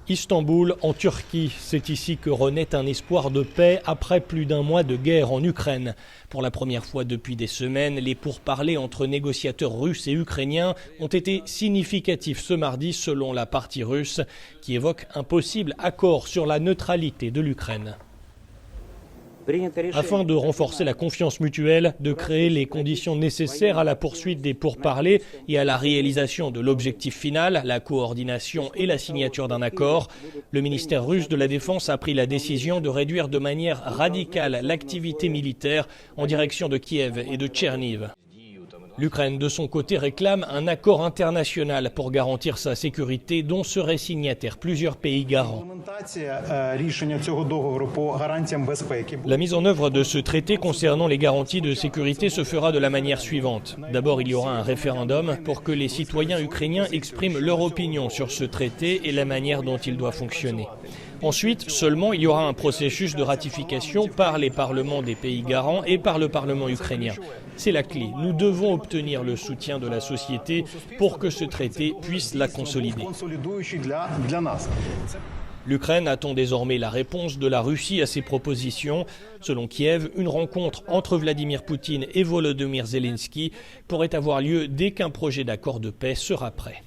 Istanbul, en Turquie, c'est ici que renaît un espoir de paix après plus d'un mois de guerre en Ukraine. Pour la première fois depuis des semaines, les pourparlers entre négociateurs russes et ukrainiens ont été significatifs ce mardi selon la partie russe qui évoque un possible accord sur la neutralité de l'Ukraine. Afin de renforcer la confiance mutuelle, de créer les conditions nécessaires à la poursuite des pourparlers et à la réalisation de l'objectif final, la coordination et la signature d'un accord, le ministère russe de la Défense a pris la décision de réduire de manière radicale l'activité militaire en direction de Kiev et de Tcherniv. L'Ukraine, de son côté, réclame un accord international pour garantir sa sécurité dont seraient signataires plusieurs pays garants. La mise en œuvre de ce traité concernant les garanties de sécurité se fera de la manière suivante. D'abord, il y aura un référendum pour que les citoyens ukrainiens expriment leur opinion sur ce traité et la manière dont il doit fonctionner. Ensuite, seulement, il y aura un processus de ratification par les parlements des pays garants et par le Parlement ukrainien. C'est la clé. Nous devons obtenir le soutien de la société pour que ce traité puisse la consolider. L'Ukraine attend désormais la réponse de la Russie à ces propositions. Selon Kiev, une rencontre entre Vladimir Poutine et Volodymyr Zelensky pourrait avoir lieu dès qu'un projet d'accord de paix sera prêt.